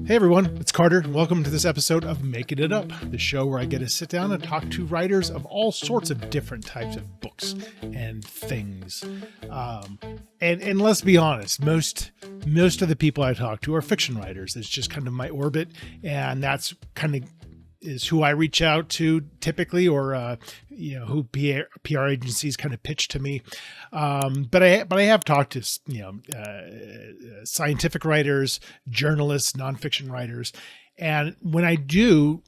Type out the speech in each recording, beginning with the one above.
Hey everyone, it's Carter. Welcome to this episode of Making It Up, the show where I get to sit down and talk to writers of all sorts of different types of books and things. And let's be honest, most of the people I talk to are fiction writers. It's just kind of my orbit, and that's kind of is who I reach out to typically, or who PR agencies kind of pitch to me. But I have talked to scientific writers, journalists, nonfiction writers, and when I do,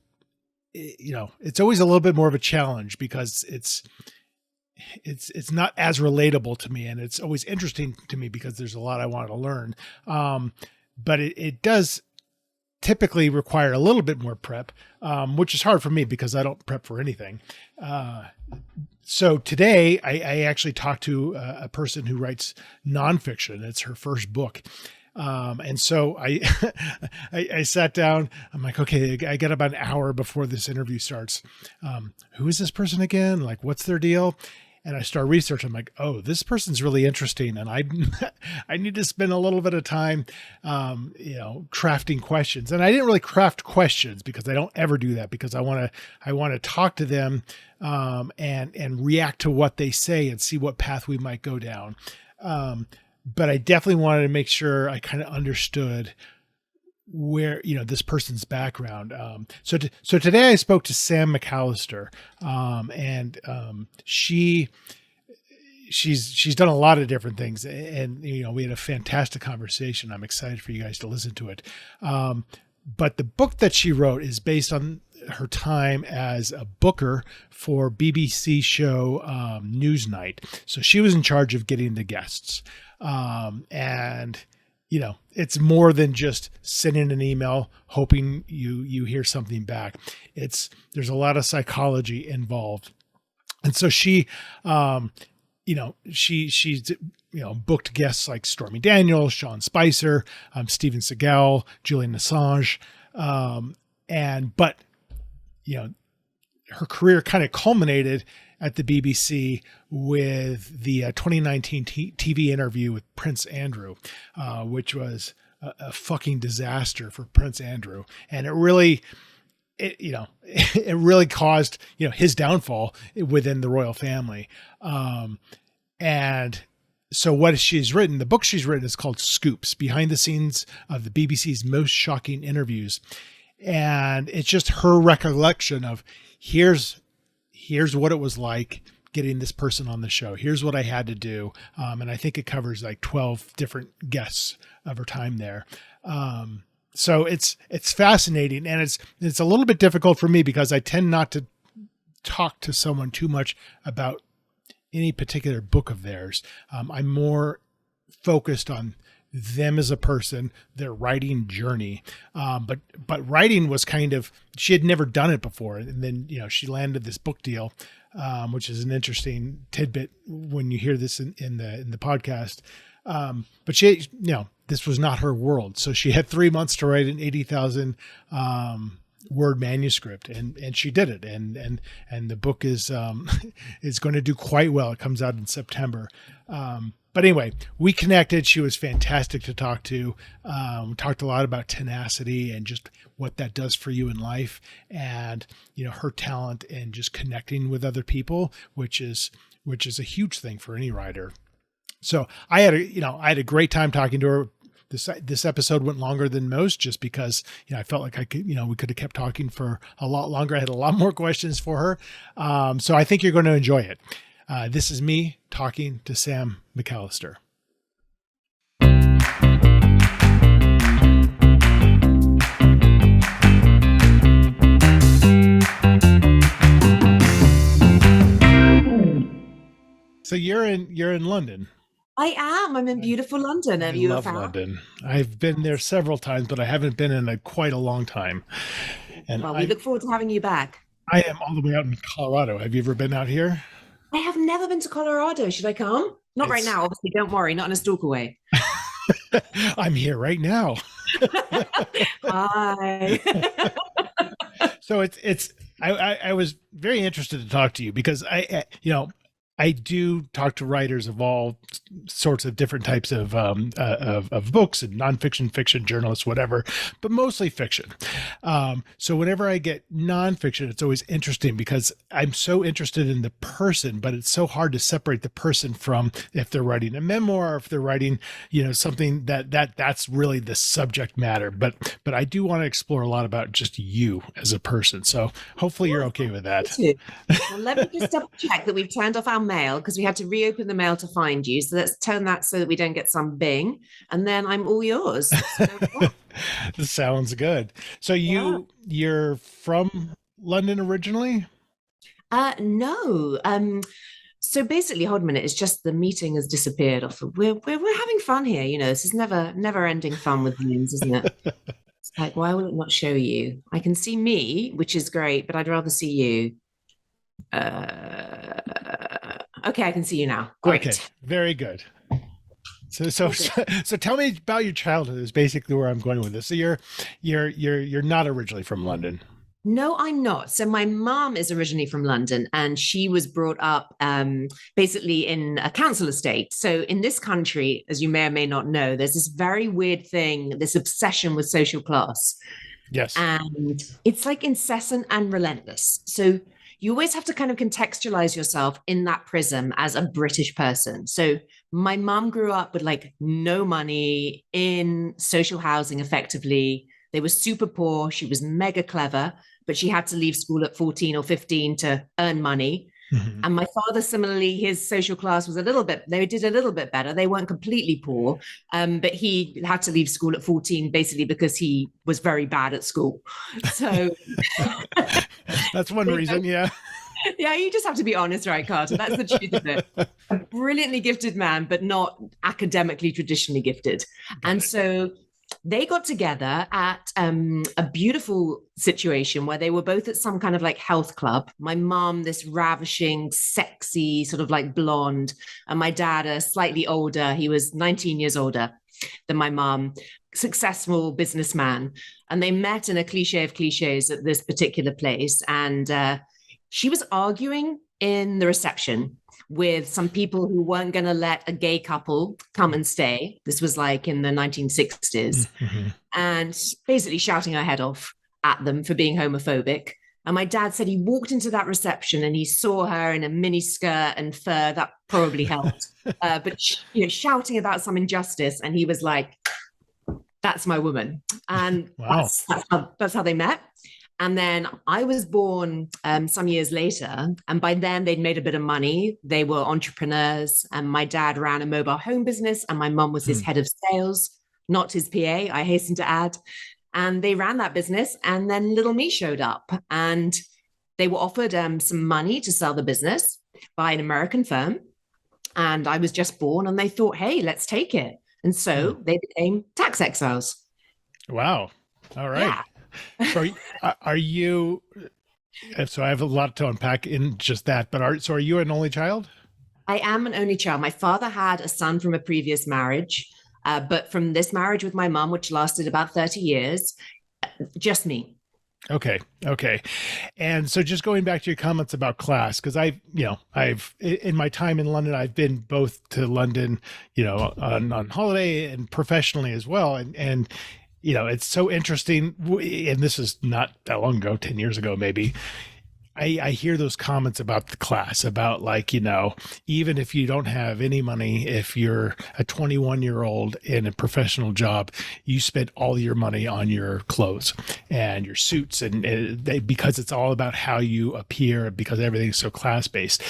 it's always a little bit more of a challenge because it's not as relatable to me, and it's always interesting to me because there's a lot I want to learn. But it does typically require a little bit more prep, which is hard for me because I don't prep for anything. So today I actually talked to a person who writes nonfiction. It's her first book. And so I sat down, I'm like, okay, I got about an hour before this interview starts. Who is this person again? Like, what's their deal? And I start researching. I'm like, oh, this person's really interesting. And I need to spend a little bit of time, crafting questions. And I didn't really craft questions because I don't ever do that, because I want to talk to them, and react to what they say and see what path we might go down. But I definitely wanted to make sure I kind of understood where, this person's background. So today I spoke to Sam McAlister, and she's done a lot of different things, and, we had a fantastic conversation. I'm excited for you guys to listen to it. But the book that she wrote is based on her time as a booker for BBC show, Newsnight. So she was in charge of getting the guests. It's more than just sending an email, hoping you hear something back. There's a lot of psychology involved. And so she's booked guests like Stormy Daniels, Sean Spicer, Steven Seagal, Julian Assange. But her career kind of culminated at the BBC with the 2019 TV interview with Prince Andrew, which was a fucking disaster for Prince Andrew. And it really caused, his downfall within the royal family. And so what she's written, the book she's written is called Scoops: Behind the Scenes of the BBC's Most Shocking Interviews. And it's just her recollection of here's what it was like getting this person on the show. Here's what I had to do. And I think it covers like 12 different guests of her time there. So it's fascinating, and it's a little bit difficult for me because I tend not to talk to someone too much about any particular book of theirs. I'm more focused on them as a person, their writing journey. But writing was she had never done it before. And then, she landed this book deal, which is an interesting tidbit when you hear this in the podcast. But she, this was not her world. So she had 3 months to write an 80,000, word manuscript, and she did it. And the book is going to do quite well. It comes out in September. But anyway, we connected. She was fantastic to talk to. We talked a lot about tenacity and just what that does for you in life, and, her talent and just connecting with other people, which is a huge thing for any writer. So I had a great time talking to her. This episode went longer than most just because, I felt like we could have kept talking for a lot longer. I had a lot more questions for her. So I think you're going to enjoy it. This is me talking to Sam McAlister. So you're in London. I am. I'm in beautiful London. I love London. I've been there several times, but I haven't been in quite a long time. And we look forward to having you back. I am all the way out in Colorado. Have you ever been out here? I have never been to Colorado. Should I come? Not right now, obviously. Don't worry. Not in a stalker way. I'm here right now. Hi. So I was very interested to talk to you because I do talk to writers of all sorts of different types of books and nonfiction, fiction, journalists, whatever, but mostly fiction. So whenever I get nonfiction, it's always interesting because I'm so interested in the person, but it's so hard to separate the person from if they're writing a memoir, or if they're writing, something that's really the subject matter. But I do want to explore a lot about just you as a person. So hopefully you're okay with that. Well, let me just double check that we've turned off our mail because we had to reopen the mail to find you. So let's turn that so that we don't get some bing, and then I'm all yours. So, Sounds good. So you're from London originally? No. So basically, hold a minute. It's just the meeting has disappeared off. We're having fun here. This is never ending fun with Zooms, isn't it? It's like, why will it not show you? I can see me, which is great, but I'd rather see you. Okay, I can see you now. Great. Okay, very good. So tell me about your childhood is basically where I'm going with this. So you're not originally from London. No, I'm not. So my mom is originally from London, and she was brought up basically in a council estate. So in this country, as you may or may not know, there's this very weird thing, this obsession with social class. Yes. And it's like incessant and relentless. So you always have to kind of contextualize yourself in that prism as a British person. So my mom grew up with like no money in social housing effectively. They were super poor. She was mega clever, but she had to leave school at 14 or 15 to earn money. Mm-hmm. And my father, similarly, his social class was they did a little bit better. They weren't completely poor, but he had to leave school at 14, basically because he was very bad at school. So that's one reason, yeah. Yeah, you just have to be honest, right, Carter? That's the truth of it. A brilliantly gifted man, but not academically traditionally gifted. And so they got together at a beautiful situation where they were both at some kind of like health club. My mom, this ravishing, sexy, sort of like blonde, and my dad, a slightly older, he was 19 years older than my mom, successful businessman. And they met in a cliche of cliches at this particular place. And she was arguing in the reception with some people who weren't going to let a gay couple come and stay. This was like in the 1960s. Mm-hmm. And basically shouting her head off at them for being homophobic. And my dad said he walked into that reception and he saw her in a mini skirt and fur. That probably helped. But shouting about some injustice. And he was like, that's my woman. And wow. that's how they met. And then I was born some years later. And by then they'd made a bit of money. They were entrepreneurs. And my dad ran a mobile home business. And my mom was his head of sales, not his PA, I hasten to add. And they ran that business. And then little me showed up. And they were offered some money to sell the business by an American firm. And I was just born. And they thought, hey, let's take it. And so they became tax exiles. Wow. All right. Yeah. So are you, so I have a lot to unpack in just that, but are you an only child? I am an only child. My father had a son from a previous marriage, but from this marriage with my mom, which lasted about 30 years, just me. Okay. And so just going back to your comments about class, because I've in my time in London, I've been both to London, on holiday and professionally as well. And it's so interesting. And this is not that long ago, 10 years ago, maybe. I hear those comments about the class, about like, even if you don't have any money, if you're a 21-year-old in a professional job, you spend all your money on your clothes and your suits, and because it's all about how you appear, because everything's so class-based.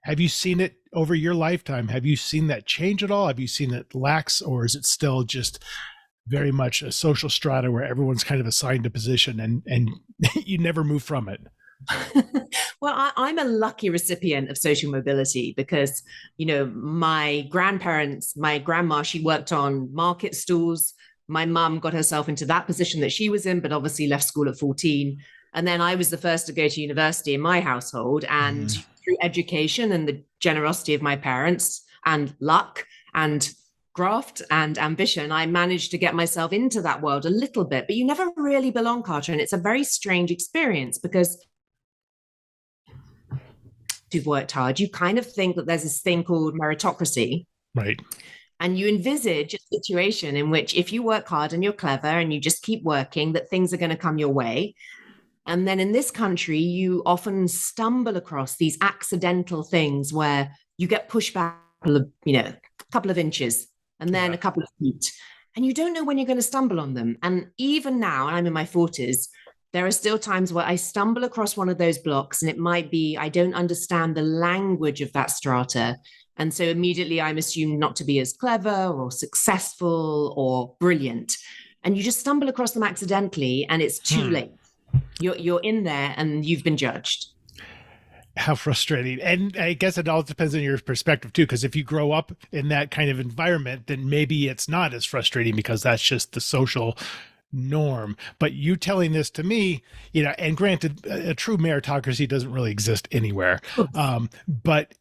Have you seen it over your lifetime? Have you seen that change at all? Have you seen it lax, or is it still just very much a social strata where everyone's kind of assigned a position and you never move from it? Well, I'm a lucky recipient of social mobility because, my grandparents, my grandma, she worked on market stalls. My mum got herself into that position that she was in, but obviously left school at 14. And then I was the first to go to university in my household. And through education and the generosity of my parents and luck and graft and ambition, I managed to get myself into that world a little bit, but you never really belong, Carter. And it's a very strange experience because who've worked hard, you kind of think that there's this thing called meritocracy. Right. And you envisage a situation in which if you work hard and you're clever and you just keep working, that things are going to come your way. And then in this country, you often stumble across these accidental things where you get pushed back, a couple of inches and then a couple of feet. And you don't know when you're going to stumble on them. And even now, I'm in my 40s, there are still times where I stumble across one of those blocks and it might be, I don't understand the language of that strata. And so immediately I'm assumed not to be as clever or successful or brilliant. And you just stumble across them accidentally and it's too late. You're in there and you've been judged. How frustrating. And I guess it all depends on your perspective too, because if you grow up in that kind of environment, then maybe it's not as frustrating because that's just the social norm. But you telling this to me, and granted, a true meritocracy doesn't really exist anywhere. But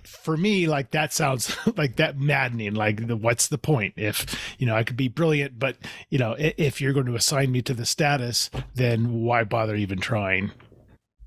for me, like that sounds like that maddening. Like what's the point if I could be brilliant, but if you're going to assign me to the status, then why bother even trying?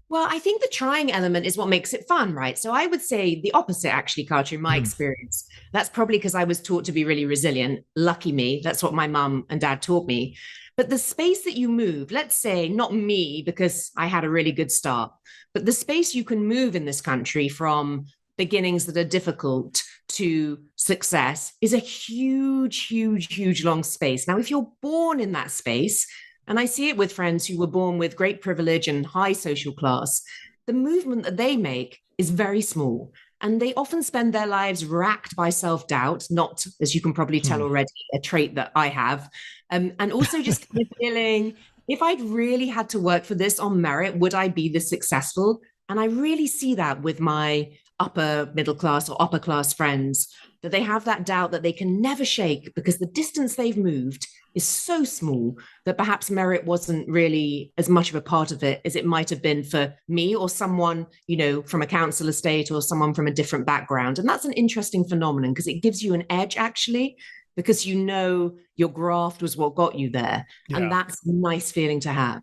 Well, I think the trying element is what makes it fun, right? So I would say the opposite, actually, Carter, in my experience. That's probably because I was taught to be really resilient. Lucky me. That's what my mum and dad taught me. But the space that you move, let's say, not me, because I had a really good start, but the space you can move in this country from beginnings that are difficult to success is a huge, huge, huge, long space. Now, if you're born in that space, and I see it with friends who were born with great privilege and high social class, the movement that they make is very small. And they often spend their lives racked by self-doubt, not, as you can probably tell already, a trait that I have. And also just kind of feeling, if I'd really had to work for this on merit, would I be this successful? And I really see that with my upper middle class or upper class friends, that they have that doubt that they can never shake because the distance they've moved is so small that perhaps merit wasn't really as much of a part of it as it might have been for me or someone, from a council estate or someone from a different background. And that's an interesting phenomenon because it gives you an edge, actually, because your graft was what got you there. Yeah. And that's a nice feeling to have.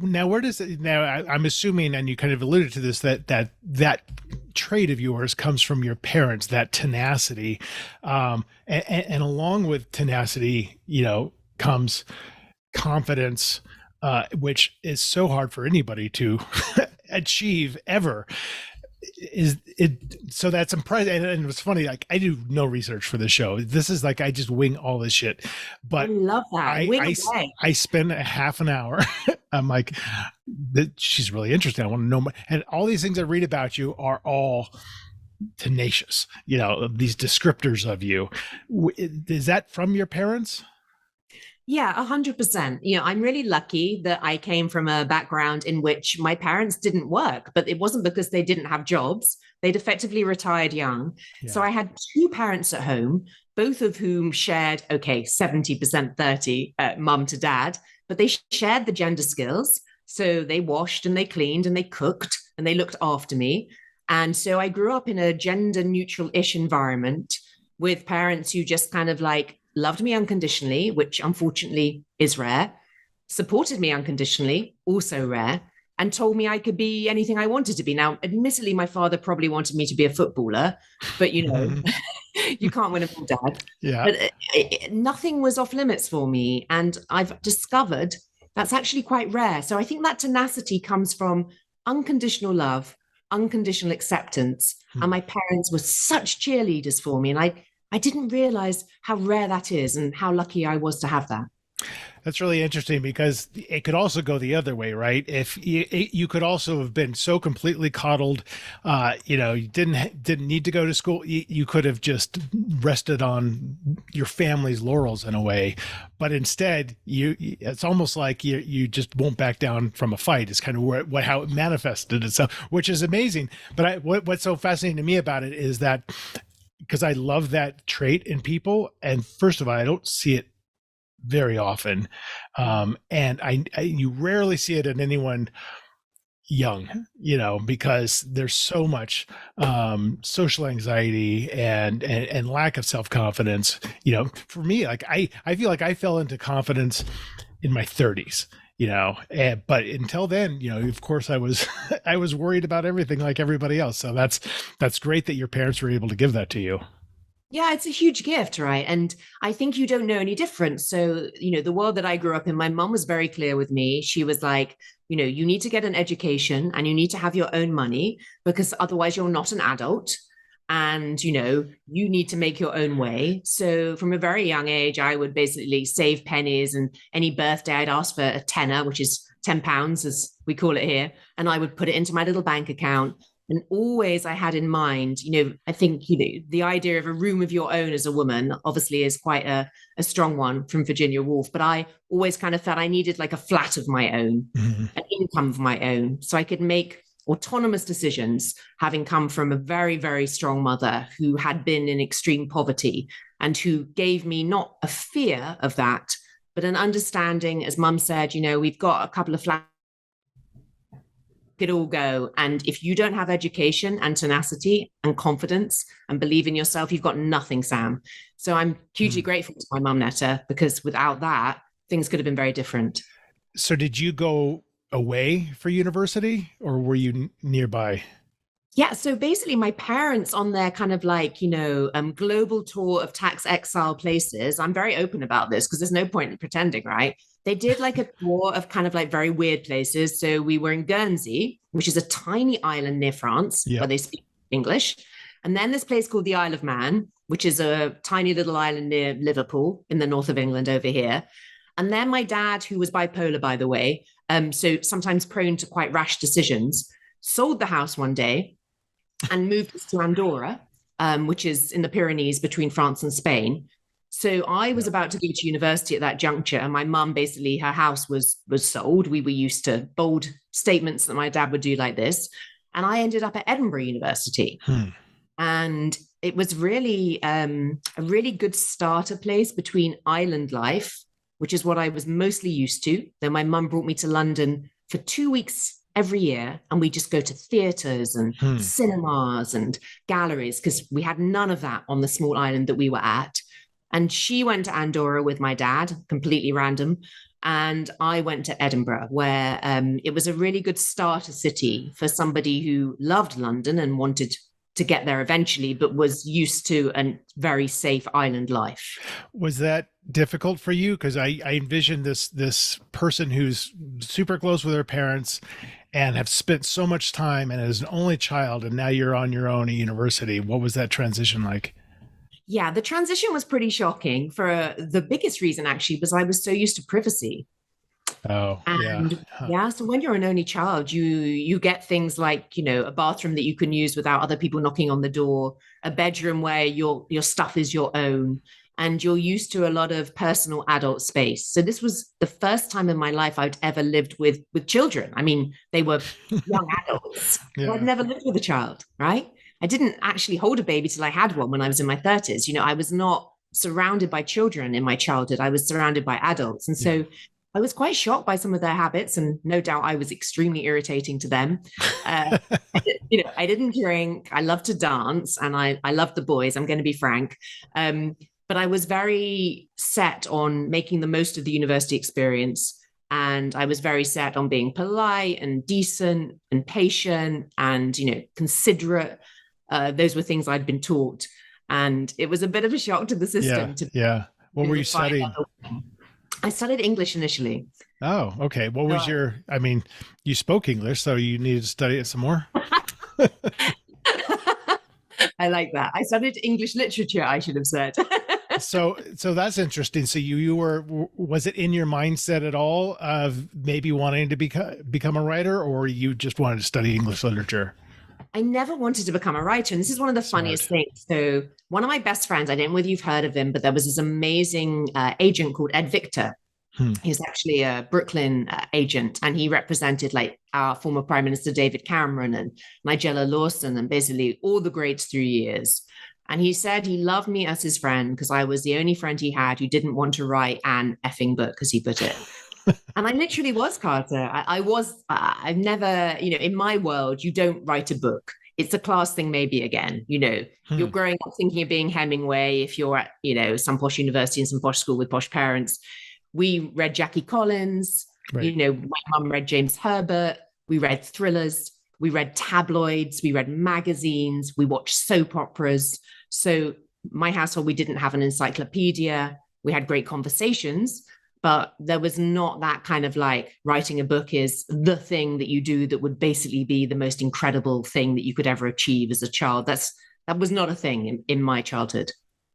Now, I'm assuming, and you kind of alluded to this, that trait of yours comes from your parents, that tenacity. And along with tenacity, comes confidence, which is so hard for anybody to achieve ever. So that's impressive. And it was funny, like I do no research for this show. This is like I just wing all this shit. But I love that. I spend a half an hour. I'm like, she's really interesting. I want to know more. And all these things I read about you are all tenacious, these descriptors of you. Is that from your parents? Yeah, 100%. I'm really lucky that I came from a background in which my parents didn't work, but it wasn't because they didn't have jobs. They'd effectively retired young. Yeah. So I had two parents at home, both of whom shared, 70%, 30, mum to dad, but they shared the gender skills. So they washed and they cleaned and they cooked and they looked after me. And so I grew up in a gender neutral-ish environment with parents who just kind of like loved me unconditionally, which unfortunately is rare, supported me unconditionally, also rare, and told me I could be anything I wanted to be. Now, admittedly, my father probably wanted me to be a footballer, but you can't win a full dad. Yeah. But nothing was off limits for me. And I've discovered that's actually quite rare. So I think that tenacity comes from unconditional love, unconditional acceptance. And my parents were such cheerleaders for me. And I didn't realize how rare that is and how lucky I was to have that. That's really interesting because it could also go the other way, right? If you could also have been so completely coddled, you didn't need to go to school. You could have just rested on your family's laurels in a way, but instead, it's almost like you just won't back down from a fight. It's kind of how it manifested itself, which is amazing. But what's so fascinating to me about it is that because I love that trait in people, and first of all, I don't see it very often, and you rarely see it in anyone young, because there's so much social anxiety and lack of self-confidence. For me, like I feel like I fell into confidence in my 30s. but until then, of course I was, I was worried about everything like everybody else. So that's great that your parents were able to give that to you. Yeah, it's a huge gift, right? And I think you don't know any different. So, the world that I grew up in, my mom was very clear with me. She was like, you need to get an education and you need to have your own money because otherwise you're not an adult. And, you need to make your own way. So from a very young age, I would basically save pennies, and any birthday I'd ask for a tenner, which is £10, as we call it here. And I would put it into my little bank account. And always I had in mind, I think, the idea of a room of your own as a woman obviously is quite a strong one from Virginia Woolf. But I always kind of felt I needed like a flat of my own, an income of my own, so I could make autonomous decisions, having come from a very, very strong mother who had been in extreme poverty and who gave me not a fear of that, but an understanding. As mum said, we've got a couple of flats, it all go. And if you don't have education and tenacity and confidence and believe in yourself, you've got nothing, Sam. So I'm hugely grateful to my mum, Netta, because without that, things could have been very different. So did you go away for university or were you nearby? Yeah, so basically my parents on their kind of like, global tour of tax exile places, I'm very open about this because there's no point in pretending, right? They did like a tour of kind of like very weird places. So we were in Guernsey, which is a tiny island near France where they speak English. And then this place called the Isle of Man, which is a tiny little island near Liverpool in the north of England over here. And then my dad, who was bipolar, by the way, so sometimes prone to quite rash decisions, sold the house one day and moved us to Andorra, which is in the Pyrenees between France and Spain. So I was about to go to university at that juncture, and my mum, basically, her house was sold. We were used to bold statements that my dad would do like this. And I ended up at Edinburgh University. And it was really a really good starter place between island life, which is what I was mostly used to. Though my mum brought me to London for 2 weeks every year, and we just go to theaters and cinemas and galleries because we had none of that on the small island that we were at. And she went to Andorra with my dad, completely random. And I went to Edinburgh, where it was a really good starter city for somebody who loved London and wanted to get there eventually, but was used to a very safe island life. Was that difficult for you? Because I envision this person who's super close with her parents and have spent so much time and as an only child, and now you're on your own at university. What was that transition like? Yeah, the transition was pretty shocking for the biggest reason, actually, was I was so used to privacy. Oh, And so when you're an only child, you get things like, a bathroom that you can use without other people knocking on the door, a bedroom where your stuff is your own, and you're used to a lot of personal adult space. So this was the first time in my life I'd ever lived with children. I mean, they were young adults. I'd never lived with a child, right? I didn't actually hold a baby till I had one when I was in my 30s. I was not surrounded by children in my childhood. I was surrounded by adults. And so I was quite shocked by some of their habits, and no doubt I was extremely irritating to them. I didn't drink. I loved to dance, and I loved the boys. I'm going to be frank. But I was very set on making the most of the university experience. And I was very set on being polite and decent and patient and, considerate. Those were things I'd been taught. And it was a bit of a shock to the system. What were you studying? I studied English initially. Oh, okay. What was you spoke English, so you needed to study it some more? I like that. I studied English literature, I should have said. So that's interesting. So you were, was it in your mindset at all of maybe wanting to become a writer, or you just wanted to study English literature? I never wanted to become a writer. And this is one of the funniest things. So one of my best friends, I don't know whether you've heard of him, but there was this amazing agent called Ed Victor. He's actually a Brooklyn agent, and he represented like our former Prime Minister David Cameron and Nigella Lawson and basically all the greats through years. And he said he loved me as his friend because I was the only friend he had who didn't want to write an effing book, as he put it. And I literally was, Carter. I've never, in my world, you don't write a book. It's a class thing, maybe again, you're growing up thinking of being Hemingway. If you're at, some posh university and some posh school with posh parents. We read Jackie Collins. Right. My mum read James Herbert, we read thrillers, we read tabloids, we read magazines, we watched soap operas. So my household, we didn't have an encyclopedia. We had great conversations, but there was not that kind of like writing a book is the thing that you do that would basically be the most incredible thing that you could ever achieve as a child. That was not a thing in my childhood.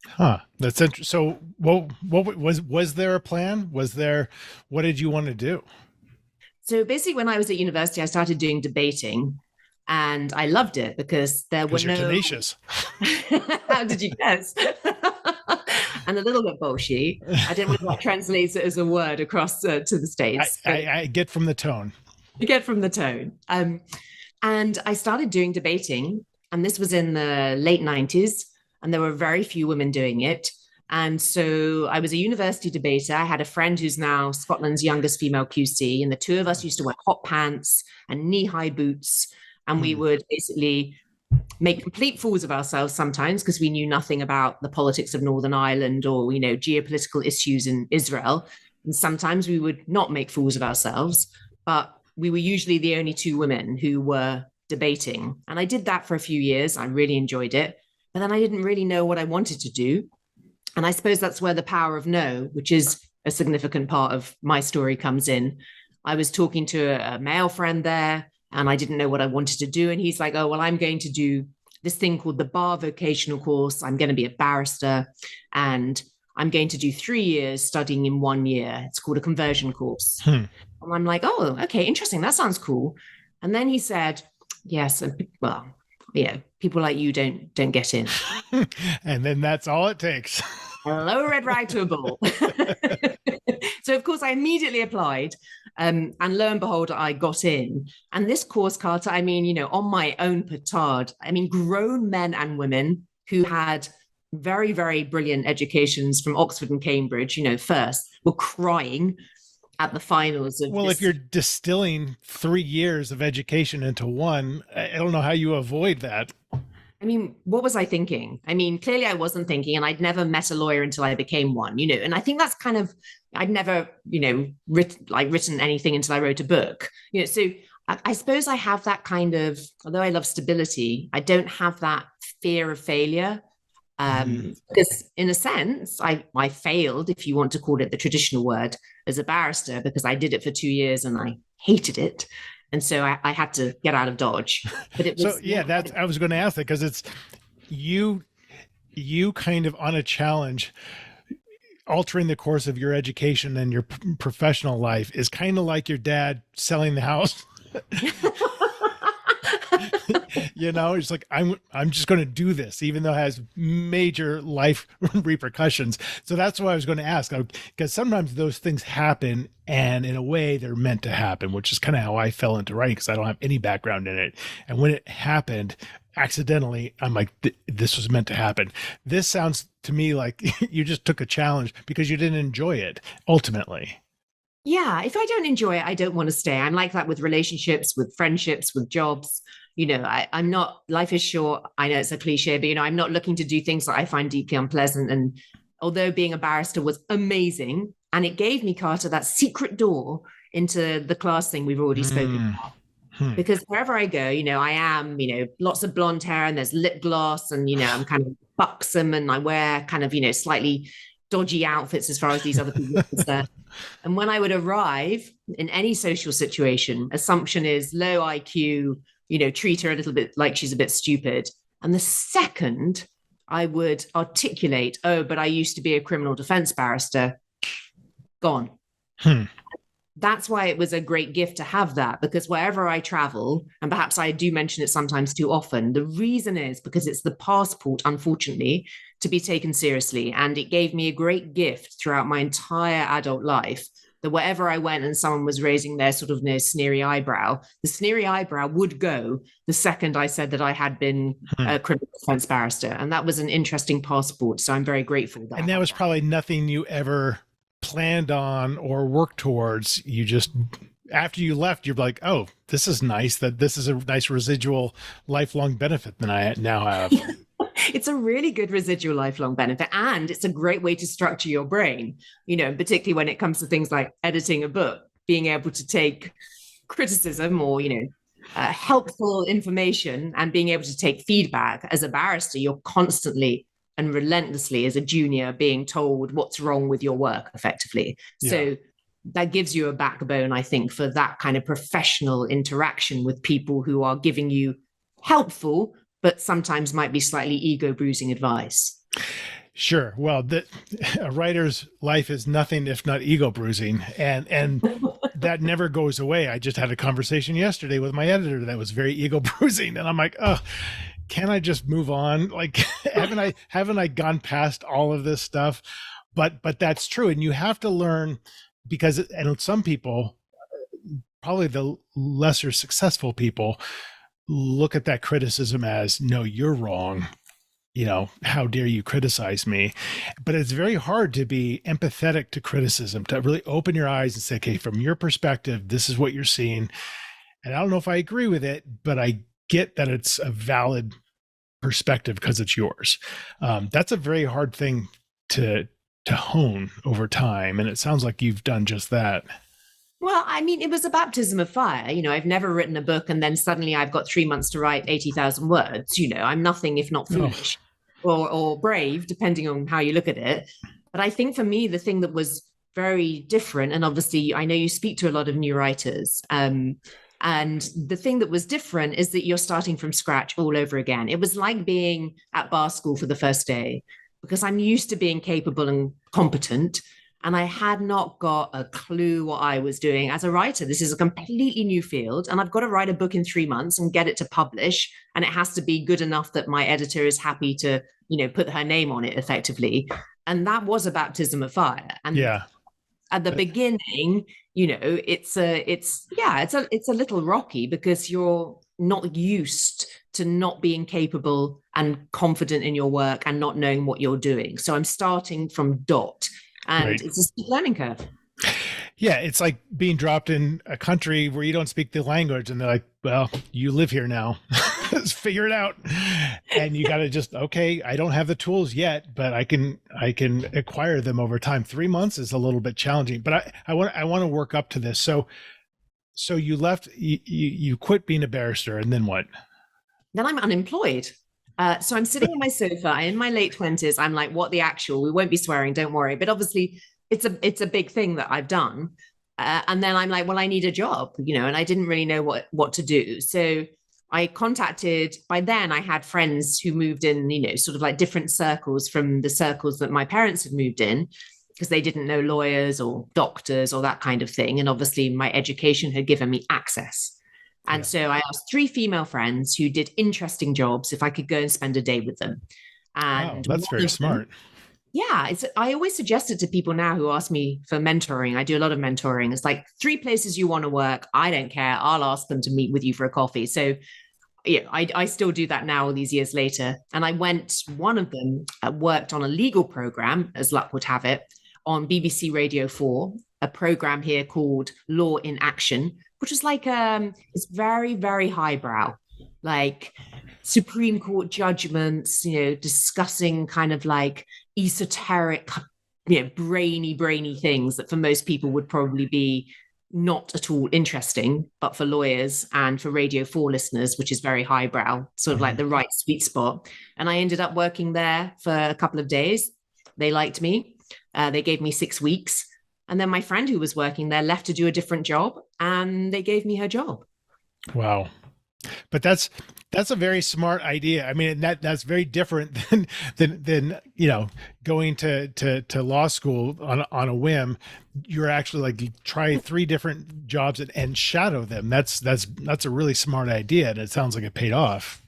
Huh. That's interesting. So what was there a plan? What did you want to do? So basically, when I was at university, I started doing debating, and I loved it because there were You're tenacious. How did you guess? And a little bit bolshy. I don't know if that translates it as a word across to the States. I get from the tone. You get from the tone. And I started doing debating, and this was in the late 90s, and there were very few women doing it. And so I was a university debater. I had a friend who's now Scotland's youngest female QC, and the two of us used to wear hot pants and knee-high boots, and we would basically make complete fools of ourselves sometimes because we knew nothing about the politics of Northern Ireland or, geopolitical issues in Israel. And sometimes we would not make fools of ourselves, but we were usually the only two women who were debating. And I did that for a few years. I really enjoyed it. But then I didn't really know what I wanted to do. And I suppose that's where the power of no, which is a significant part of my story, comes in. I was talking to a male friend there, and I didn't know what I wanted to do. And he's like, oh, well, I'm going to do this thing called the bar vocational course. I'm going to be a barrister, and I'm going to do 3 years studying in 1 year. It's called a conversion course. And I'm like, oh, okay, interesting. That sounds cool. And then he said, yes, well, people like you don't get in. And then that's all it takes. Hello, Red Rag to a Bull. So, of course, I immediately applied. And lo and behold, I got in. And this course, Carter, on my own petard, grown men and women who had very, very brilliant educations from Oxford and Cambridge, first, were crying at the finals of if you're distilling 3 years of education into one, I don't know how you avoid that. What was I thinking? Clearly I wasn't thinking, and I'd never met a lawyer until I became one, and I think that's kind of, I'd never, written anything until I wrote a book, so I suppose I have that kind of, although I love stability, I don't have that fear of failure. Because in a sense, I failed, if you want to call it the traditional word, as a barrister, because I did it for 2 years and I hated it. And so I had to get out of Dodge. But it was, I was going to ask that because it's you kind of on a challenge, altering the course of your education and your professional life is kind of like your dad selling the house. It's like, I'm just going to do this, even though it has major life repercussions. So that's what I was going to ask, because sometimes those things happen, and in a way they're meant to happen, which is kind of how I fell into writing, because I don't have any background in it. And when it happened accidentally, I'm like, this was meant to happen. This sounds to me like you just took a challenge because you didn't enjoy it ultimately. Yeah, if I don't enjoy it, I don't want to stay. I'm like that with relationships, with friendships, with jobs. I'm not, life is short. I know it's a cliche, but, I'm not looking to do things that I find deeply unpleasant. And although being a barrister was amazing, and it gave me, Carter, that secret door into the class thing we've already spoken about. Because wherever I go, I am, lots of blonde hair and there's lip gloss and, I'm kind of buxom and I wear kind of, slightly dodgy outfits as far as these other people are concerned. And when I would arrive in any social situation, assumption is low IQ, treat her a little bit like she's a bit stupid. And the second I would articulate, oh, but I used to be a criminal defense barrister, gone. That's why it was a great gift to have that, because wherever I travel, and perhaps I do mention it sometimes too often, the reason is because it's the passport, unfortunately, to be taken seriously. And it gave me a great gift throughout my entire adult life, that wherever I went and someone was raising their sort of sneery eyebrow, the sneery eyebrow would go the second I said that I had been a criminal defense barrister. And that was an interesting passport. So I'm very grateful. And that was probably nothing you ever planned on or worked towards. You just, after you left, you're like, oh, this is nice, that this is a nice residual lifelong benefit that I now have. It's a really good residual lifelong benefit, and it's a great way to structure your brain, particularly when it comes to things like editing a book. being able to take criticism or, helpful information and being able to take feedback. As a barrister, you're constantly and relentlessly, as a junior, being told what's wrong with your work effectively. Yeah. So that gives you a backbone, I think, for that kind of professional interaction with people who are giving you helpful, but sometimes might be slightly ego bruising advice. Sure. Well, a writer's life is nothing if not ego bruising, and that never goes away. I just had a conversation yesterday with my editor that was very ego bruising, and I'm like, oh, can I just move on? Like, haven't I gone past all of this stuff? But that's true, and you have to learn, because and some people, probably the lesser successful people, look at that criticism as, no, you're wrong. How dare you criticize me? But it's very hard to be empathetic to criticism, to really open your eyes and say, okay, from your perspective, this is what you're seeing. And I don't know if I agree with it, but I get that it's a valid perspective because it's yours. That's a very hard thing to hone over time. And it sounds like you've done just that. Well, I mean, it was a baptism of fire. I've never written a book and then suddenly I've got 3 months to write 80,000 words. I'm nothing if not foolish or brave, depending on how you look at it. But I think for me, the thing that was very different, and obviously I know you speak to a lot of new writers, and the thing that was different is that you're starting from scratch all over again. It was like being at bar school for the first day, because I'm used to being capable and competent. And I had not got a clue what I was doing as a writer. This is a completely new field. And I've got to write a book in 3 months and get it to publish. And it has to be good enough that my editor is happy to, put her name on it effectively. And that was a baptism of fire. And at the beginning, it's a little rocky, because you're not used to not being capable and confident in your work and not knowing what you're doing. So I'm starting from dot. And It's a steep learning curve. Yeah, it's like being dropped in a country where you don't speak the language, and they're like, well, you live here now. Let's figure it out. And you got to just, okay, I don't have the tools yet, but I can acquire them over time. 3 months is a little bit challenging, but I want to work up to this. So you left, you quit being a barrister, and then what? Then I'm unemployed. So I'm sitting on my sofa in my late 20s. I'm like, what the actual? We won't be swearing, don't worry. But obviously, it's a big thing that I've done. And then I'm like, well, I need a job, and I didn't really know what to do. So I contacted, by then I had friends who moved in, sort of like different circles from the circles that my parents had moved in, because they didn't know lawyers or doctors or that kind of thing. And obviously my education had given me access. And so I asked 3 female friends who did interesting jobs if I could go and spend a day with them. And that's very smart. Yeah. I always suggest it to people now who ask me for mentoring. I do a lot of mentoring. It's like 3 places you want to work. I don't care. I'll ask them to meet with you for a coffee. So I still do that now all these years later. And I went, one of them worked on a legal program, as luck would have it, on BBC Radio 4, a program here called Law in Action, which is like, it's very, very highbrow, like Supreme Court judgments, discussing kind of like esoteric, brainy things that for most people would probably be not at all interesting, but for lawyers and for Radio 4 listeners, which is very highbrow, sort of like the right sweet spot. And I ended up working there for a couple of days. They liked me. They gave me 6 weeks. And then my friend who was working there left to do a different job, and they gave me her job. Wow. But that's a very smart idea. I mean, that's very different than going to law school on a whim. You're actually like try 3 different jobs and shadow them. That's a really smart idea, and it sounds like it paid off.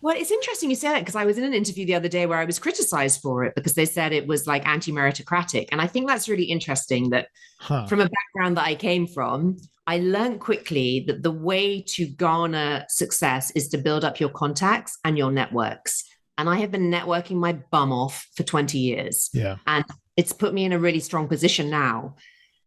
Well, it's interesting you say that, because I was in an interview the other day where I was criticized for it because they said it was like anti-meritocratic. And I think that's really interesting that from a background that I came from, I learned quickly that the way to garner success is to build up your contacts and your networks. And I have been networking my bum off for 20 years. Yeah. And it's put me in a really strong position now.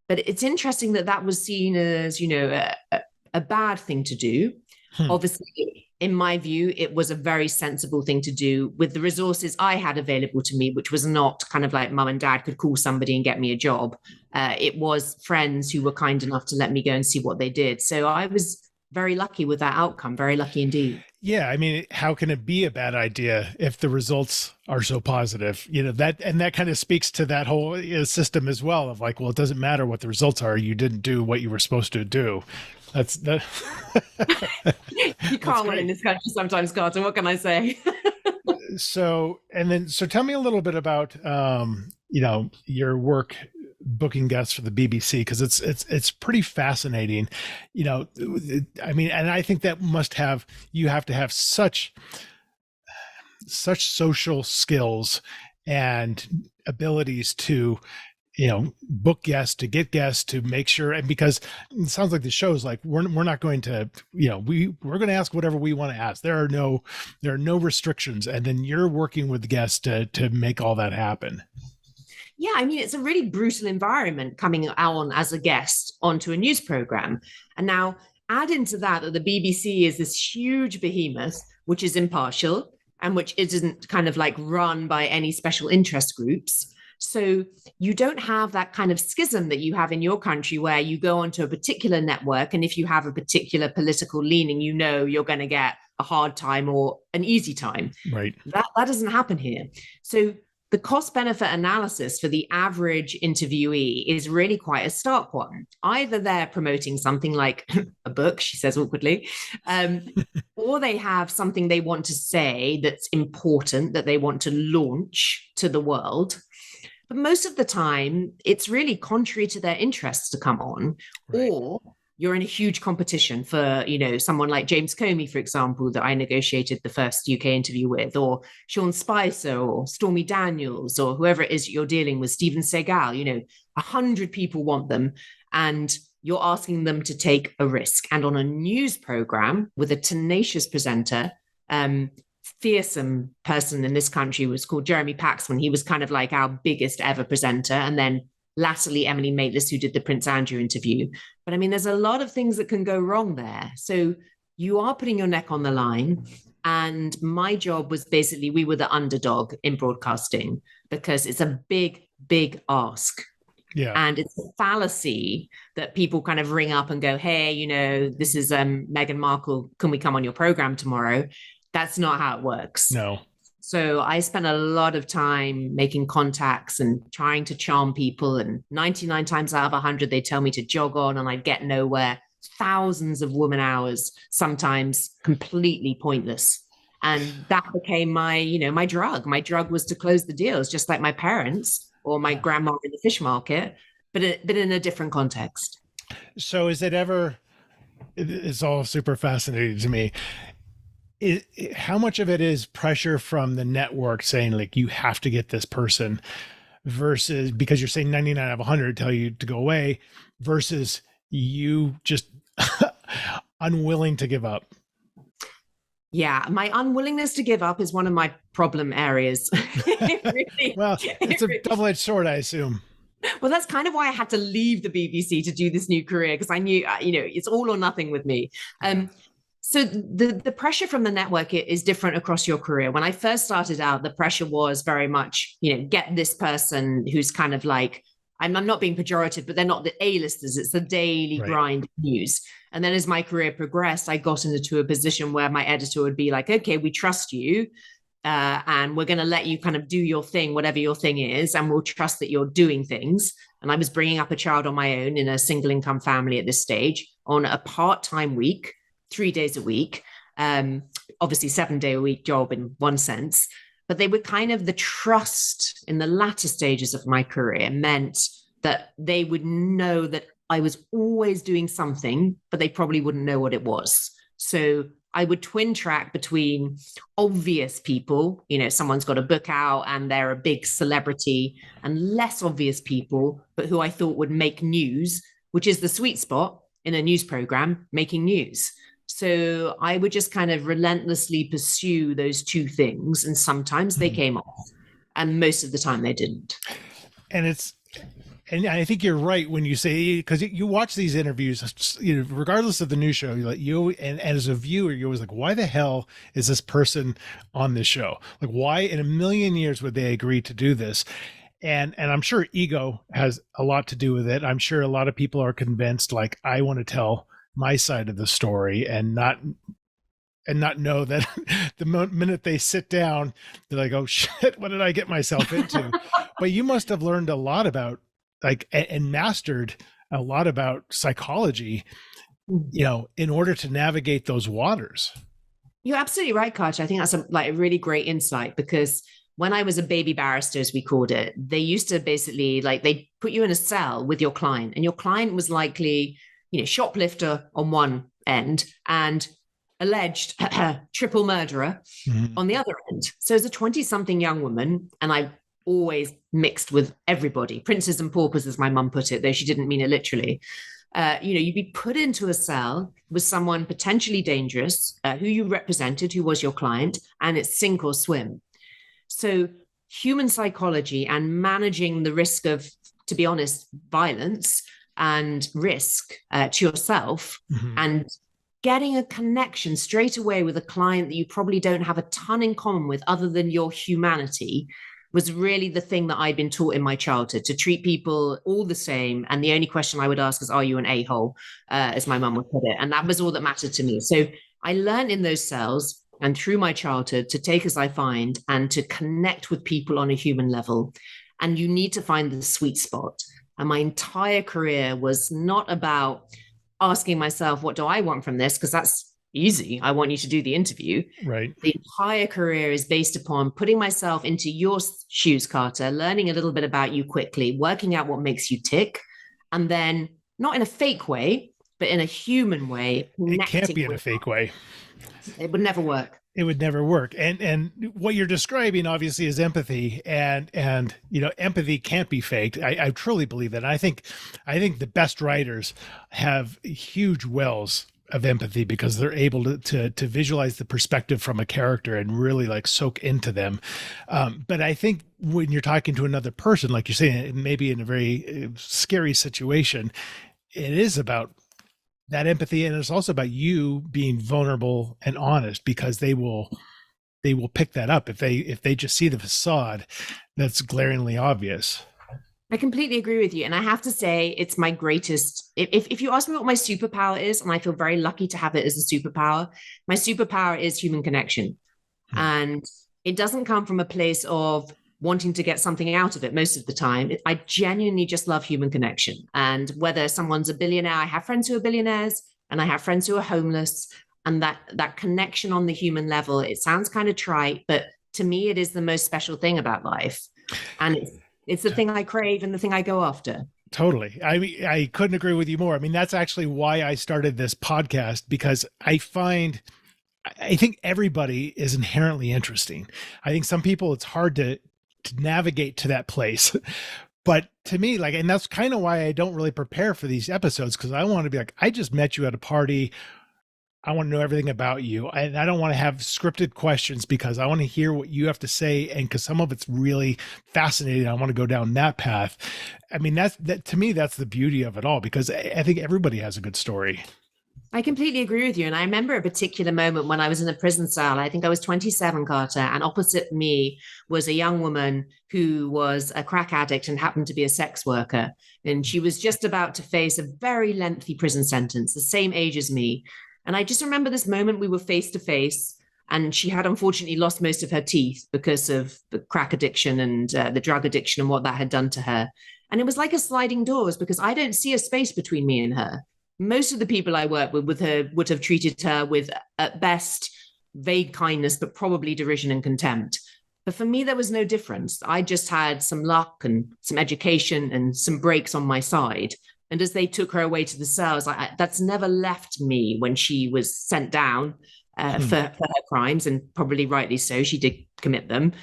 But it's interesting that was seen as, a bad thing to do. Obviously, in my view, it was a very sensible thing to do with the resources I had available to me, which was not kind of like mum and dad could call somebody and get me a job. It was friends who were kind enough to let me go and see what they did. So I was very lucky with that outcome, very lucky indeed. Yeah, I mean, how can it be a bad idea if the results are so positive? That kind of speaks to that whole system as well of like, well, it doesn't matter what the results are. You didn't do what you were supposed to do. That's that. You can't win in this country sometimes, Carter. What can I say? So tell me a little bit about, your work booking guests for the BBC, because it's pretty fascinating. I mean, and I think that you have to have such social skills and abilities to book guests, to get guests, to make sure. And because it sounds like the show's like, we're not going to, we're going to ask whatever we want to ask. There are no restrictions. And then you're working with guests to make all that happen. Yeah, I mean, it's a really brutal environment coming on as a guest onto a news program. And now add into that the BBC is this huge behemoth, which is impartial and which isn't kind of like run by any special interest groups. So you don't have that kind of schism that you have in your country where you go onto a particular network, and if you have a particular political leaning, you're going to get a hard time or an easy time. Right. That doesn't happen here. So the cost benefit analysis for the average interviewee is really quite a stark one. Either they're promoting something like a book, she says awkwardly, or they have something they want to say that's important that they want to launch to the world. But most of the time, it's really contrary to their interests to come on, right. Or you're in a huge competition for, someone like James Comey, for example, that I negotiated the first UK interview with, or Sean Spicer, or Stormy Daniels, or whoever it is you're dealing with, Steven Seagal. 100 people want them, and you're asking them to take a risk. And on a news program with a tenacious presenter, fearsome person in this country was called Jeremy Paxman. He was kind of like our biggest ever presenter. And then latterly, Emily LittleJohn, who did the Prince Andrew interview. But I mean, there's a lot of things that can go wrong there. So you are putting your neck on the line. And my job was basically, we were the underdog in broadcasting because it's a big, big ask. Yeah. And it's a fallacy that people kind of ring up and go, hey, this is Meghan Markle. Can we come on your program tomorrow? That's not how it works. No. So I spent a lot of time making contacts and trying to charm people. And 99 times out of 100, they tell me to jog on and I'd get nowhere. Thousands of woman hours, sometimes completely pointless. And that became my drug. My drug was to close the deals, just like my parents or my grandma in the fish market, but in a different context. So it's all super fascinating to me. How much of it is pressure from the network saying like, you have to get this person versus because you're saying 99 out of 100 tell you to go away versus you just unwilling to give up? Yeah, my unwillingness to give up is one of my problem areas. It's a double-edged sword, I assume. Well, that's kind of why I had to leave the BBC to do this new career, because I knew, it's all or nothing with me. So the pressure from the network is different across your career. When I first started out, the pressure was very much, get this person who's kind of like, I'm not being pejorative, but they're not the A-listers. It's the daily grind news. And then as my career progressed, I got into a position where my editor would be like, okay, we trust you. And we're going to let you kind of do your thing, whatever your thing is. And we'll trust that you're doing things. And I was bringing up a child on my own in a single income family at this stage on a part-time week, 3 days a week, obviously 7-day-a-week job in one sense. But they were kind of the trust in the latter stages of my career meant that they would know that I was always doing something, but they probably wouldn't know what it was. So I would twin track between obvious people, someone's got a book out and they're a big celebrity, and less obvious people, but who I thought would make news, which is the sweet spot in a news program, making news. So I would just kind of relentlessly pursue those two things. And sometimes they came off and most of the time they didn't. And And I think you're right when you say, because you watch these interviews, regardless of the news show, and as a viewer, you're always like, why the hell is this person on this show? Like, why in a million years would they agree to do this? And I'm sure ego has a lot to do with it. I'm sure a lot of people are convinced, like, I want to tell my side of the story and not know that the minute they sit down, they're like, oh shit, what did I get myself into? But you must have learned a lot about and mastered a lot about psychology, in order to navigate those waters. You're absolutely right, Karch. I think that's a really great insight, because when I was a baby barrister, as we called it, they used to basically they put you in a cell with your client, and your client was likely, shoplifter on one end and alleged triple murderer on the other end. So as a 20-something young woman, and I always mixed with everybody, princes and paupers, as my mum put it, though she didn't mean it literally. You'd be put into a cell with someone potentially dangerous, who you represented, who was your client, and it's sink or swim. So human psychology and managing the risk of, to be honest, violence and risk to yourself, and getting a connection straight away with a client that you probably don't have a ton in common with other than your humanity, was really the thing that I'd been taught in my childhood, to treat people all the same. And the only question I would ask is, are you an a-hole, as my mum would put it? And that was all that mattered to me. So I learned in those cells and through my childhood to take as I find and to connect with people on a human level. And you need to find the sweet spot. And my entire career was not about asking myself, what do I want from this? Because that's easy. I want you to do the interview. Right. The entire career is based upon putting myself into your shoes, Carter, learning a little bit about you quickly, working out what makes you tick, and then not in a fake way, but in a human way. It can't be in a fake way. It would never work. It would never work. And what you're describing obviously is empathy, and empathy can't be faked. I truly believe that. And I think the best writers have huge wells of empathy because they're able to visualize the perspective from a character and really soak into them. But I think when you're talking to another person, like you're saying, maybe in a very scary situation, it is about that empathy, and it's also about you being vulnerable and honest, because they will pick that up if they just see the facade that's glaringly obvious. I completely agree with you. And I have to say, it's my greatest, if you ask me what my superpower is, and I feel very lucky to have it as a superpower, my superpower is human connection. And it doesn't come from a place of wanting to get something out of it most of the time. I genuinely just love human connection. And whether someone's a billionaire, I have friends who are billionaires, and I have friends who are homeless, and that connection on the human level, it sounds kind of trite, but to me, it is the most special thing about life. And it's the thing I crave and the thing I go after. Totally. I mean, I couldn't agree with you more. I mean, that's actually why I started this podcast, because I think everybody is inherently interesting. I think some people, it's hard to navigate to that place. But to me, and that's kind of why I don't really prepare for these episodes, because I want to be like, I just met you at a party. I want to know everything about you. And I don't want to have scripted questions, because I want to hear what you have to say. And because some of it's really fascinating, I want to go down that path. I mean, that to me, that's the beauty of it all, because I think everybody has a good story. I completely agree with you. And I remember a particular moment when I was in a prison cell. I think I was 27, Carter, and opposite me was a young woman who was a crack addict and happened to be a sex worker. And she was just about to face a very lengthy prison sentence, the same age as me. And I just remember this moment, we were face to face, and she had unfortunately lost most of her teeth because of the crack addiction and the drug addiction and what that had done to her. And it was like a sliding doors, because I don't see a space between me and her. Most of the people I work with her would have treated her with, at best, vague kindness, but probably derision and contempt. But for me, there was no difference. I just had some luck and some education and some breaks on my side. And as they took her away to the cells, that's never left me when she was sent down for her crimes, and probably rightly so. She did commit them.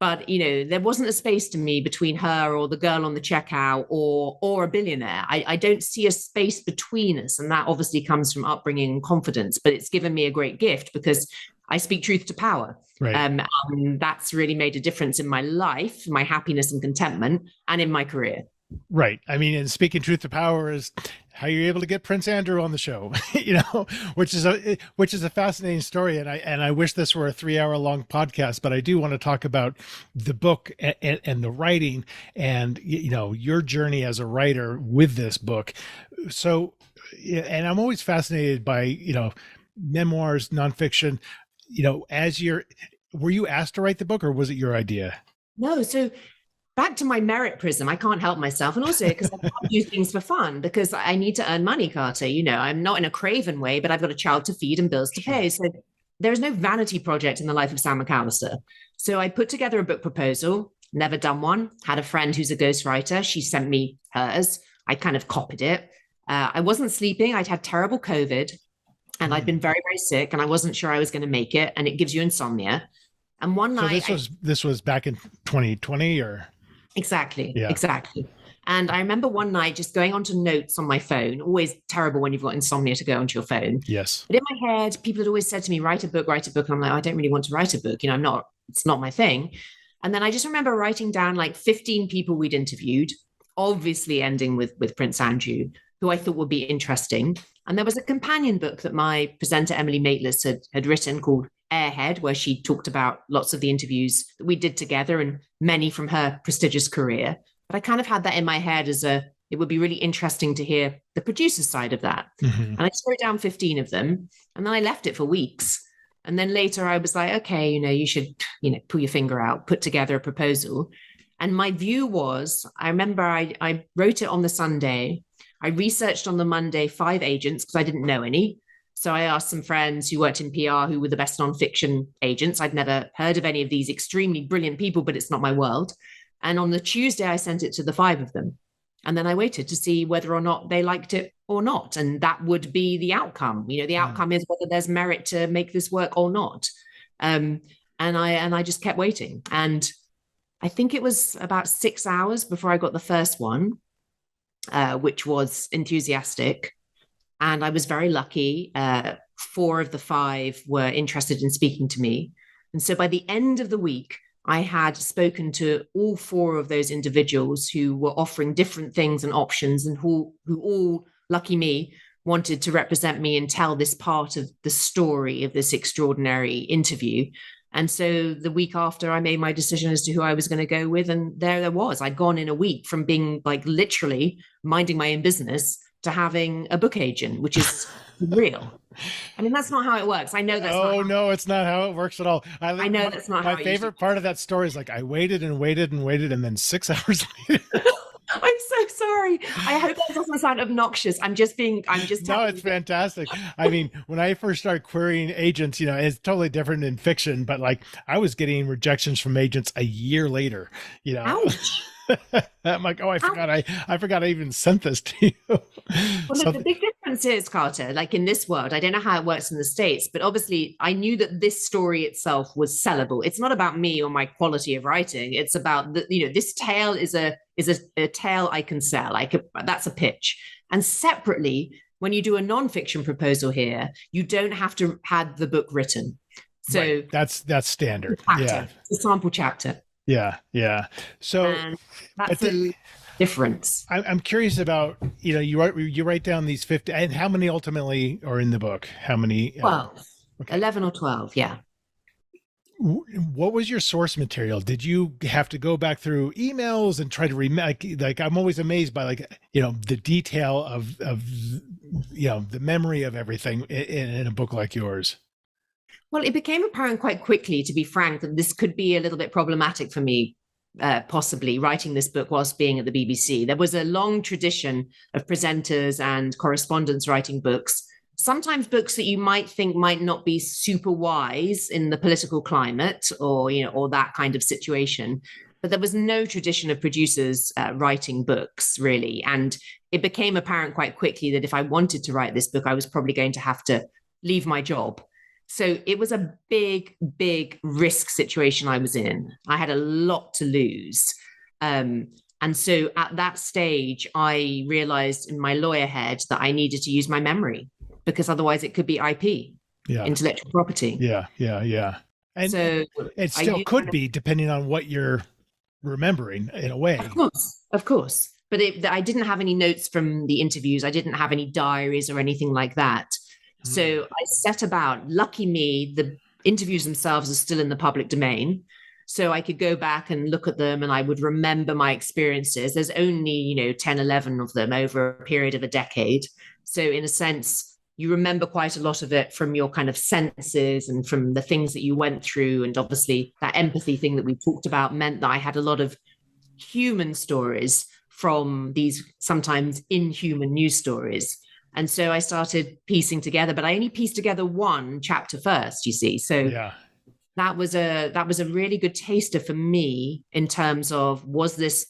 But, there wasn't a space to me between her or the girl on the checkout or a billionaire. I don't see a space between us. And that obviously comes from upbringing and confidence. But it's given me a great gift, because I speak truth to power. Right. And that's really made a difference in my life, my happiness and contentment, and in my career. Right. I mean, and speaking truth to power is how you're able to get Prince Andrew on the show, which is a fascinating story. And I wish this were a 3 hour long podcast, but I do want to talk about the book and the writing and, your journey as a writer with this book. So, and I'm always fascinated by, memoirs, nonfiction, were you asked to write the book or was it your idea? No, so back to my merit prism, I can't help myself. And also because I can't do things for fun because I need to earn money, Carter. I'm not in a craven way, but I've got a child to feed and bills to pay. So there is no vanity project in the life of Sam McAlister. So I put together a book proposal, never done one, had a friend who's a ghostwriter. She sent me hers. I kind of copied it. I wasn't sleeping. I'd had terrible COVID and I'd been very, very sick and I wasn't sure I was going to make it. And it gives you insomnia. And one night... So this was back in 2020 or... Exactly. Yeah. Exactly. And I remember one night just going onto notes on my phone, always terrible when you've got insomnia to go onto your phone. Yes. But in my head, people had always said to me, write a book. And I'm like, I don't really want to write a book. It's not my thing. And then I just remember writing down like 15 people we'd interviewed, obviously ending with Prince Andrew, who I thought would be interesting. And there was a companion book that my presenter, Emily LittleJohn, had written called Airhead, where she talked about lots of the interviews that we did together and many from her prestigious career. But I kind of had that in my head it would be really interesting to hear the producer's side of that. Mm-hmm. And I just wrote down 15 of them and then I left it for weeks. And then later I was like, okay, you should, pull your finger out, put together a proposal. And my view was, I remember I wrote it on the Sunday. I researched on the Monday 5 agents because I didn't know any. So I asked some friends who worked in PR who were the best nonfiction agents. I'd never heard of any of these extremely brilliant people, but it's not my world. And on the Tuesday, I sent it to the 5 of them. And then I waited to see whether or not they liked it or not. And that would be the outcome. The outcome is whether there's merit to make this work or not. And I just kept waiting. And I think it was about 6 hours before I got the first one, which was enthusiastic. And I was very lucky. 4 of the 5 were interested in speaking to me. And so by the end of the week, I had spoken to all 4 of those individuals who were offering different things and options and who all, lucky me, wanted to represent me and tell this part of the story of this extraordinary interview. And so the week after, I made my decision as to who I was going to go with. And there was. I'd gone in a week from being like literally minding my own business to having a book agent, which is real. I mean, that's not how it works. I know that's no, it's not how it works at all. I know that's not how my favorite part of that story is like I waited and waited and waited, and then 6 hours later. I'm so sorry. I hope that doesn't sound obnoxious. I'm just No, it's fantastic. I mean, when I first started querying agents, it's totally different in fiction, but like I was getting rejections from agents a year later, Ouch. I'm like, I forgot I even sent this to you. Well, the big difference is, Carter, like in this world, I don't know how it works in the States, but obviously I knew that this story itself was sellable. It's not about me or my quality of writing. It's about this tale is a tale I can sell. That's a pitch. And separately, when you do a nonfiction proposal here, you don't have to have the book written. So right. That's standard. Yeah. It's a sample chapter. Yeah. So and that's the difference. I'm curious about, you write down these 50, and how many ultimately are in the book? How many? 12, okay. 11 or 12. Yeah. What was your source material? Did you have to go back through emails and try to like I'm always amazed by the detail of the memory of everything in a book like yours. Well, it became apparent quite quickly, to be frank, that this could be a little bit problematic for me, possibly writing this book whilst being at the BBC. There was a long tradition of presenters and correspondents writing books, sometimes books that you might think might not be super wise in the political climate or that kind of situation. But there was no tradition of producers writing books, really. And it became apparent quite quickly that if I wanted to write this book, I was probably going to have to leave my job. So it was a big, big risk situation I was in. I had a lot to lose. And so at that stage, I realized in my lawyer head that I needed to use my memory because otherwise it could be IP, intellectual property. Yeah. And so it still could be, depending on what you're remembering in a way. Of course. but I didn't have any notes from the interviews. I didn't have any diaries or anything like that. So I set about, lucky me, the interviews themselves are still in the public domain. So I could go back and look at them and I would remember my experiences. There's only, 10, 11 of them over a period of a decade. So in a sense, you remember quite a lot of it from your kind of senses and from the things that you went through. And obviously that empathy thing that we talked about meant that I had a lot of human stories from these sometimes inhuman news stories. And so I started piecing together, but I only pieced together one chapter first, you see. So Yeah. that was a really good taster for me in terms of, was this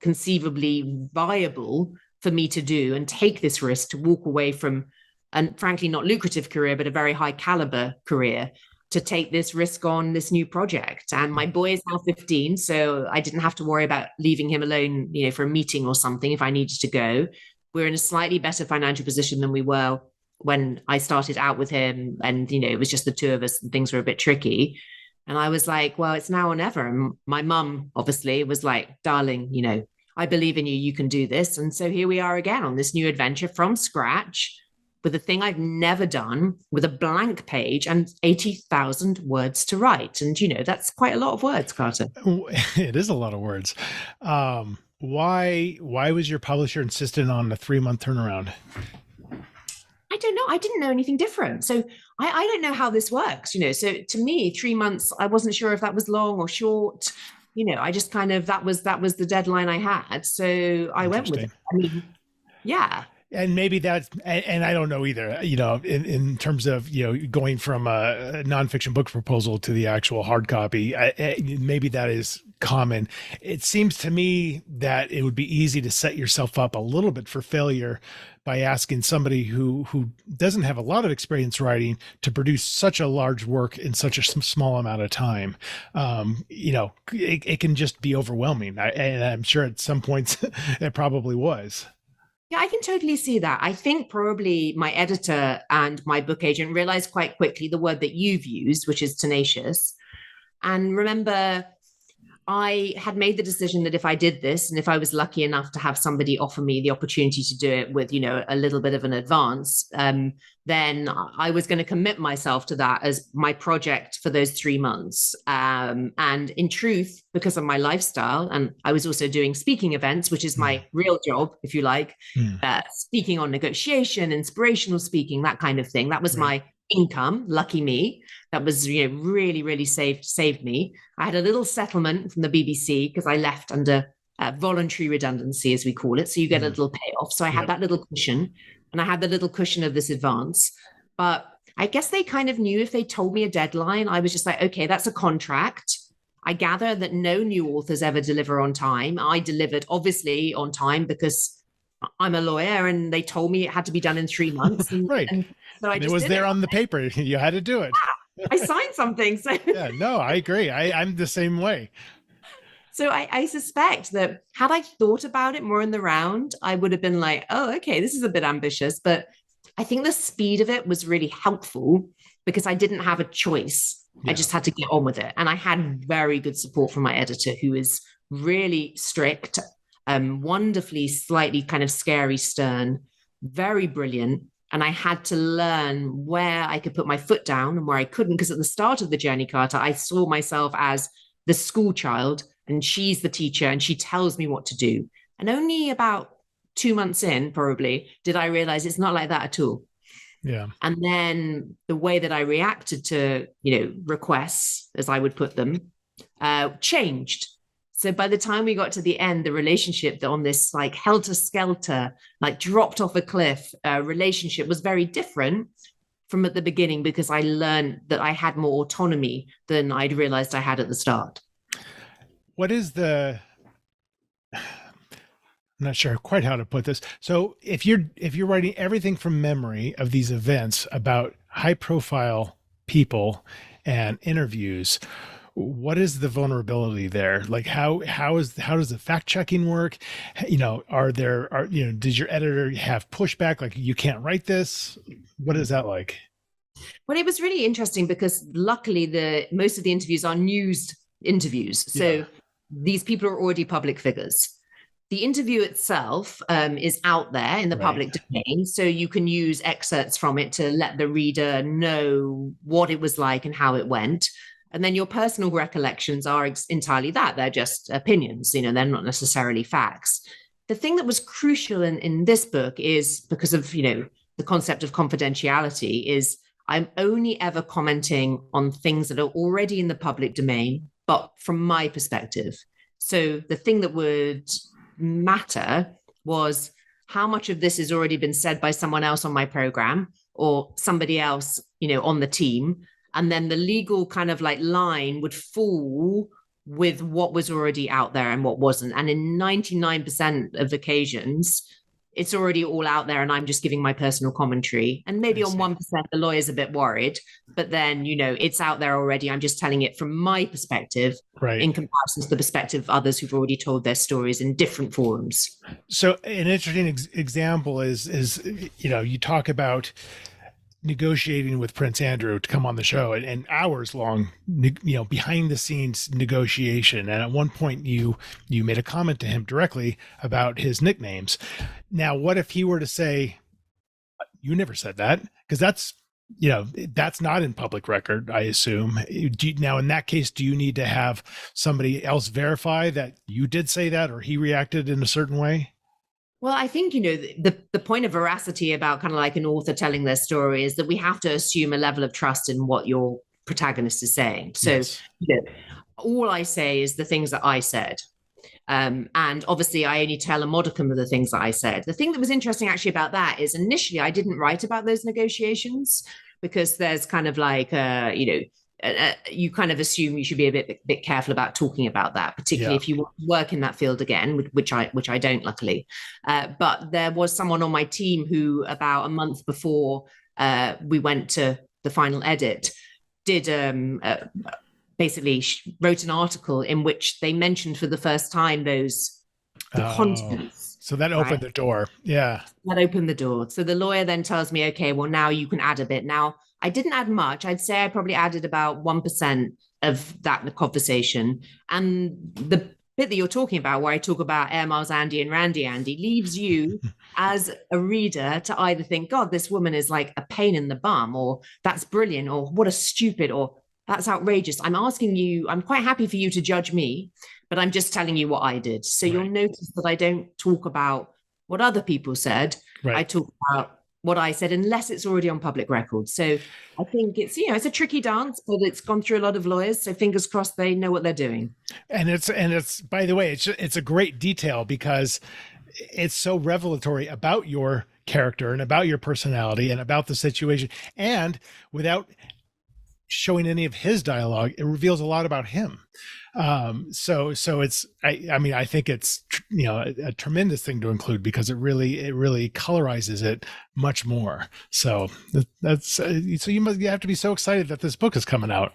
conceivably viable for me to do and take this risk to walk away from, and frankly, not lucrative career, but a very high caliber career, to take this risk on this new project. And my boy is now 15, so I didn't have to worry about leaving him alone, for a meeting or something if I needed to go. We're in a slightly better financial position than we were when I started out with him. And, it was just the two of us and things were a bit tricky. And I was like, well, it's now or never. And my mum obviously was like, darling, I believe in you, you can do this. And so here we are again on this new adventure from scratch, with a thing I've never done, with a blank page and 80,000 words to write. And, that's quite a lot of words, Carter. It is a lot of words. Why was your publisher insistent on a 3-month turnaround? I don't know. I didn't know anything different. So I don't know how this works, So to me, 3 months, I wasn't sure if that was long or short. I just kind of, that was the deadline I had. So I went with it. I mean, yeah. And maybe that's, and I don't know either, in terms of, going from a nonfiction book proposal to the actual hard copy, maybe that is common. It seems to me that it would be easy to set yourself up a little bit for failure by asking somebody who doesn't have a lot of experience writing to produce such a large work in such a small amount of time. It can just be overwhelming. And I'm sure at some points it probably was. Yeah, I can totally see that. I think probably my editor and my book agent realized quite quickly the word that you've used, which is tenacious. And remember, I had made the decision that if I did this, and if I was lucky enough to have somebody offer me the opportunity to do it with, a little bit of an advance, then I was going to commit myself to that as my project for those 3 months. And in truth, because of my lifestyle, and I was also doing speaking events, which is my real job, if you like, speaking on negotiation, inspirational speaking, that kind of thing. That was my income, lucky me. That was really, really saved me. I had a little settlement from the BBC because I left under voluntary redundancy, as we call it. So you get a little payoff. So I had that little cushion, and I had the little cushion of this advance. But I guess they kind of knew if they told me a deadline, I was just like, okay, that's a contract. I gather that no new authors ever deliver on time. I delivered obviously on time because I'm a lawyer, and they told me it had to be done in 3 months. And, right. And so I just it was there on the paper. You had to do it. I signed something. So yeah, no, I agree. I'm the same way. So I suspect that had I thought about it more in the round, I would have been like, oh, okay, this is a bit ambitious. But I think the speed of it was really helpful because I didn't have a choice. Yeah. I just had to get on with it. And I had very good support from my editor, who is really strict, wonderfully, slightly kind of scary, stern, very brilliant. And I had to learn where I could put my foot down and where I couldn't. Because at the start of the journey, Carter, I saw myself as the school child, and she's the teacher, and she tells me what to do. And only about 2 months in, probably, did I realize it's not like that at all. Yeah. And then the way that I reacted to, requests, as I would put them, changed. So by the time we got to the end, the relationship that on this like helter-skelter, like dropped off a cliff relationship was very different from at the beginning, because I learned that I had more autonomy than I'd realized I had at the start. What is I'm not sure quite how to put this. So if you're writing everything from memory of these events about high profile people and interviews, what is the vulnerability there? Like how does the fact checking work? Did your editor have pushback? Like, you can't write this? What is that like? Well, it was really interesting because luckily most of the interviews are news interviews. So these people are already public figures. the interview itself is out there in the public domain, so you can use excerpts from it to let the reader know what it was like and how it went. And then your personal recollections are entirely that. They're just opinions, they're not necessarily facts. The thing that was crucial in this book is because of, the concept of confidentiality is I'm only ever commenting on things that are already in the public domain, but from my perspective. So the thing that would matter was how much of this has already been said by someone else on my program or somebody else, on the team. And then the legal kind of like line would fall with what was already out there and what wasn't. And in 99% of occasions, it's already all out there and I'm just giving my personal commentary. And maybe on 1%, the lawyer's a bit worried, but then, it's out there already. I'm just telling it from my perspective in comparison to the perspective of others who've already told their stories in different forums. So an interesting example is, you talk about negotiating with Prince Andrew to come on the show and hours long, behind the scenes negotiation. And at one point you made a comment to him directly about his nicknames. Now, what if he were to say, you never said that? Because that's not in public record, I assume. Now, in that case, do you need to have somebody else verify that you did say that or he reacted in a certain way? Well, I think, the point of veracity about kind of like an author telling their story is that we have to assume a level of trust in what your protagonist is saying. So, all I say is the things that I said. And obviously, I only tell a modicum of the things that I said. The thing that was interesting actually about that is initially I didn't write about those negotiations because there's kind of like, you kind of assume you should be a bit careful about talking about that, particularly if you want to work in that field again, which I don't, luckily. But there was someone on my team who, about a month before we went to the final edit, did basically wrote an article in which they mentioned for the first time the contents. So that opened the door. Yeah. That opened the door. So the lawyer then tells me, okay, well, now you can add a bit. Now, I didn't add much. I'd say I probably added about 1% of that in the conversation. And the bit that you're talking about, where I talk about Air Miles Andy and Randy Andy, leaves you as a reader to either think, God, this woman is like a pain in the bum, or that's brilliant, or what a stupid, or that's outrageous. I'm asking you, I'm quite happy for you to judge me, but I'm just telling you what I did. So you'll notice that I don't talk about what other people said. I talk about what I said, unless it's already on public record. So I think it's, it's a tricky dance, but it's gone through a lot of lawyers. So fingers crossed they know what they're doing. And it's by the way, it's a great detail because it's so revelatory about your character and about your personality and about the situation. And without showing any of his dialogue, it reveals a lot about him. So it's, I think it's, a tremendous thing to include because it really colorizes it much more. So that's, so you have to be so excited that this book is coming out.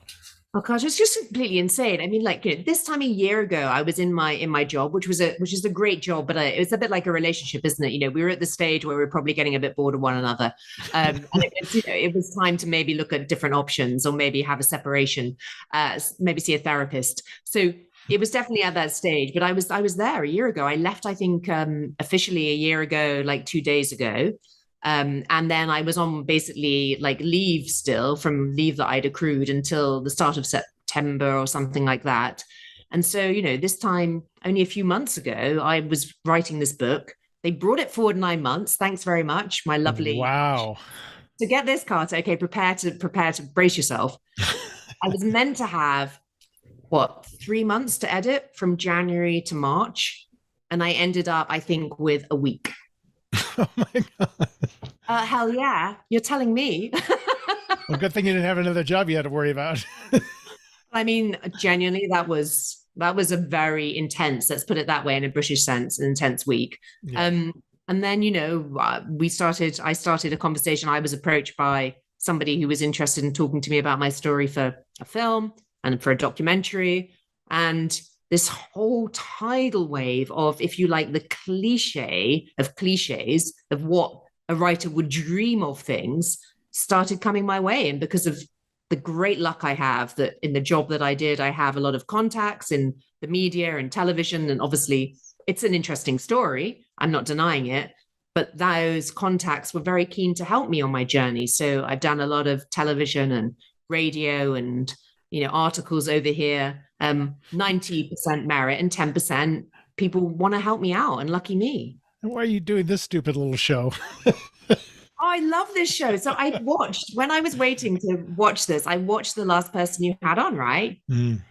Oh gosh, it's just completely insane. I mean, like, this time a year ago, I was in my job, which is a great job, but it was a bit like a relationship, isn't it? We were at the stage where we were probably getting a bit bored of one another, and it was time to maybe look at different options or maybe have a separation, maybe see a therapist. So it was definitely at that stage. But I was there a year ago. I left, I think, officially a year ago, like 2 days ago. And then I was on basically like leave still from leave that I'd accrued until the start of September or something like that. And so, this time, only a few months ago, I was writing this book. They brought it forward 9 months. Thanks very much, my lovely. Wow. To get this, Carter, okay, prepare to brace yourself. I was meant to have 3 months to edit from January to March. And I ended up, I think, with a week. Oh my God. Hell yeah. You're telling me. Well, good thing you didn't have another job you had to worry about. I mean, genuinely, that was a very intense, let's put it that way in a British sense, an intense week. Yeah. And then, I started a conversation. I was approached by somebody who was interested in talking to me about my story for a film and for a documentary. And this whole tidal wave of, if you like, the cliches of what a writer would dream of things started coming my way. And because of the great luck I have that in the job that I did, I have a lot of contacts in the media and television and obviously it's an interesting story. I'm not denying it. But those contacts were very keen to help me on my journey. So I've done a lot of television and radio and, articles over here. 90% merit and 10% people want to help me out. And lucky me. And why are you doing this stupid little show? I love this show. So I watched, when I was waiting to watch this, I watched the last person you had on, right? Mm.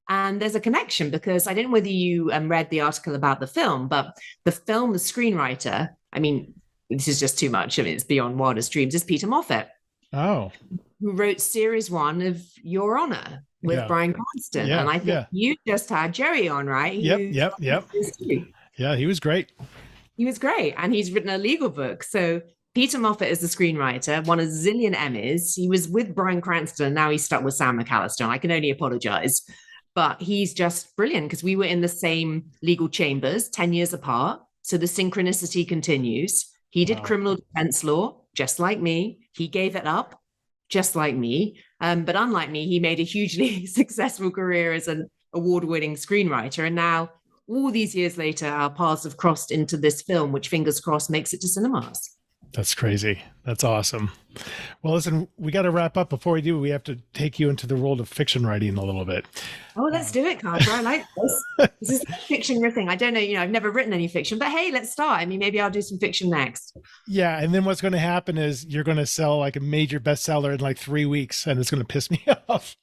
And there's a connection because I didn't know whether you read the article about the film, but the screenwriter, I mean, this is just too much. I mean, it's beyond wildest dreams. It's Peter Moffat. Oh. Who wrote series 1 of Your Honor with Bryan Cranston. Yeah, and I think you just had Jerry on, right? Yep. Yeah, he was great. He was great. And he's written a legal book. So Peter Moffat is the screenwriter, won a zillion Emmys. He was with Bryan Cranston, and now he's stuck with Sam McAlister. And I can only apologize. But he's just brilliant because we were in the same legal chambers 10 years apart. So the synchronicity continues. He did criminal defense law, just like me. He gave it up, just like me. But unlike me, he made a hugely successful career as an award-winning screenwriter. And now, all these years later, our paths have crossed into this film, which fingers crossed makes it to cinemas. That's crazy. That's awesome. Well, listen, we got to wrap up. Before we do, we have to take you into the world of fiction writing a little bit. Oh, let's do it, Carter. I like this. This is fiction riffing. I don't know, I've never written any fiction, but hey, let's start. I mean, maybe I'll do some fiction next. Yeah. And then what's going to happen is you're going to sell like a major bestseller in like 3 weeks, and it's going to piss me off.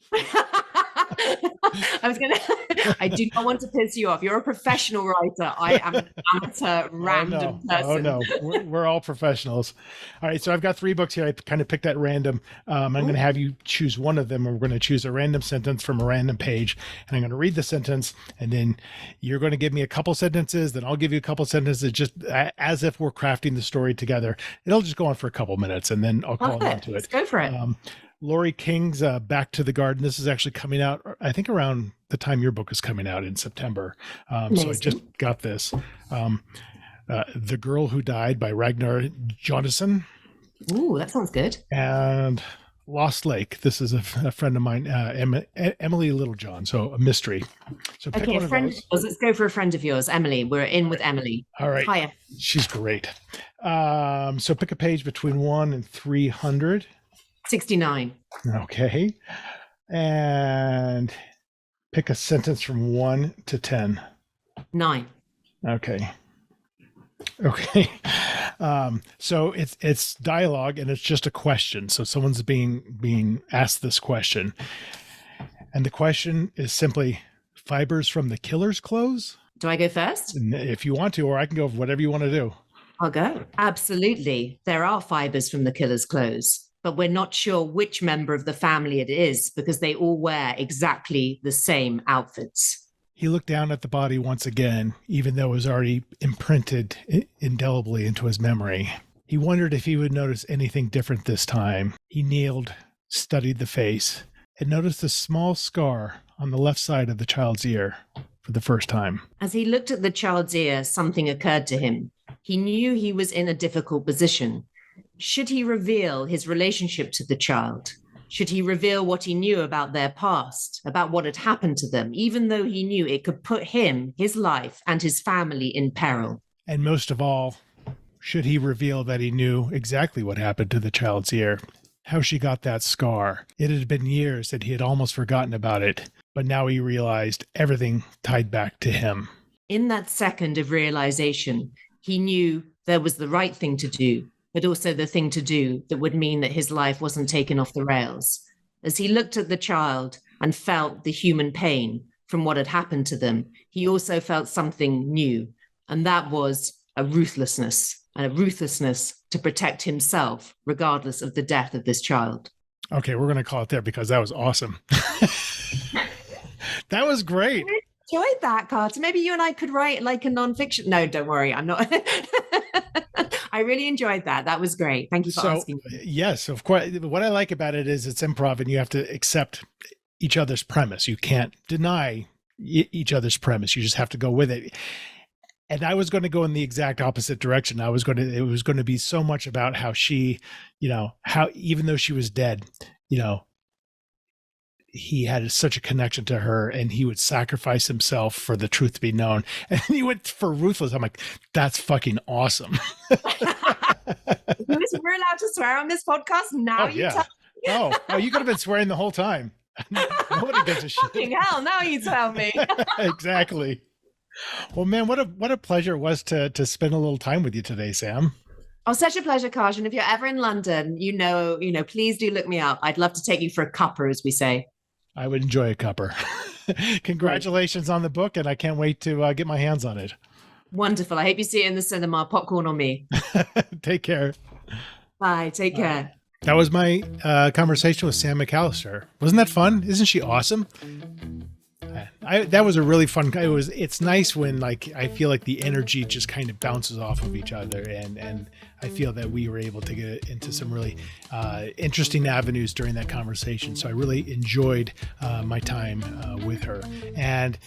I do not want to piss you off. You're a professional writer. I am an amateur random person. Oh no, we're all professionals. All right, so I've got 3 books here. I kind of picked at random. I'm going to have you choose one of them, and we're going to choose a random sentence from a random page, and I'm going to read the sentence, and then you're going to give me a couple sentences, then I'll give you a couple sentences, just as if we're crafting the story together. It'll just go on for a couple minutes, and then I'll call on to it. Let's go for it. Laurie King's Back to the Garden. This is actually coming out, I think, around the time your book is coming out in September. So I just got this. The Girl Who Died by Ragnar Jonasson. Ooh, that sounds good. And Lost Lake. This is a friend of mine, Emily LittleJohn. So a mystery. So pick one of those. Let's go for a friend of yours, Emily. We're in with Emily. All right. Hiya. She's great. So pick a page between 1 and 300. 69. Okay. And pick a sentence from 1 to 10. 9. Okay. So it's dialogue, and it's just a question. So someone's being asked this question. And the question is simply, fibers from the killer's clothes? Do I go first? If you want to, or I can go for whatever you want to do. I'll go. Absolutely. There are fibers from the killer's clothes, but we're not sure which member of the family it is because they all wear exactly the same outfits. He looked down at the body once again, even though it was already imprinted indelibly into his memory. He wondered if he would notice anything different this time. He kneeled, studied the face, and noticed a small scar on the left side of the child's ear for the first time. As he looked at the child's ear, something occurred to him. He knew he was in a difficult position. Should he reveal his relationship to the child? Should he reveal what he knew about their past, about what had happened to them, even though he knew it could put him, his life, and his family in peril? And most of all, should he reveal that he knew exactly what happened to the child's ear, how she got that scar? It had been years that he had almost forgotten about it, but now he realized everything tied back to him. In that second of realization, he knew there was the right thing to do, but also the thing to do that would mean that his life wasn't taken off the rails. As he looked at the child and felt the human pain from what had happened to them, he also felt something new, and that was a ruthlessness to protect himself, regardless of the death of this child. Okay, we're going to call it there because that was awesome. That was great. I enjoyed that, Carter. Maybe you and I could write like a nonfiction. No, don't worry. I'm not. I really enjoyed that. That was great. Thank you for asking. Yes, of course. What I like about it is it's improv, and you have to accept each other's premise. You can't deny each other's premise. You just have to go with it. And I was going to go in the exact opposite direction. It was going to be so much about how she, how even though she was dead, he had such a connection to her and he would sacrifice himself for the truth to be known. And he went for ruthless. I'm like, that's fucking awesome. We're allowed to swear on this podcast now. Tell me. Oh, you could have been swearing the whole time. Nobody gives a shit. Fucking hell, now you tell me. Exactly. Well, man, what a pleasure it was to spend a little time with you today, Sam. Oh, such a pleasure, Kaj. And if you're ever in London, please do look me up. I'd love to take you for a cuppa, as we say. I would enjoy a cuppa. Congratulations on the book, and I can't wait to get my hands on it. Wonderful. I hope you see it in the cinema. Popcorn on me. Take care. Bye. Take care. That was my conversation with Sam McAlister. Wasn't that fun? Isn't she awesome? That was a really fun. It's nice when I feel like the energy just kind of bounces off of each other, and I feel that we were able to get into some really interesting avenues during that conversation. So I really enjoyed my time with her. And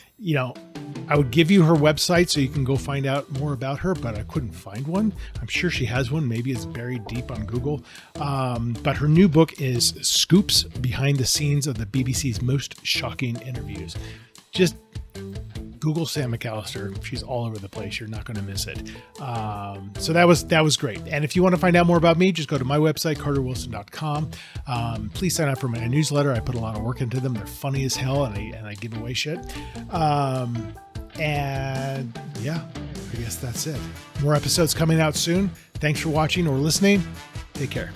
I would give you her website so you can go find out more about her, but I couldn't find one. I'm sure she has one. Maybe it's buried deep on Google. But her new book is Scoops: Behind the Scenes of the BBC's Most Shocking Interviews. Just Google Sam McAlister. She's all over the place. You're not going to miss it. So that was great. And if you want to find out more about me, just go to my website, carterwilson.com. Please sign up for my newsletter. I put a lot of work into them. They're funny as hell, and I give away shit. And yeah, I guess that's it. More episodes coming out soon. Thanks for watching or listening. Take care.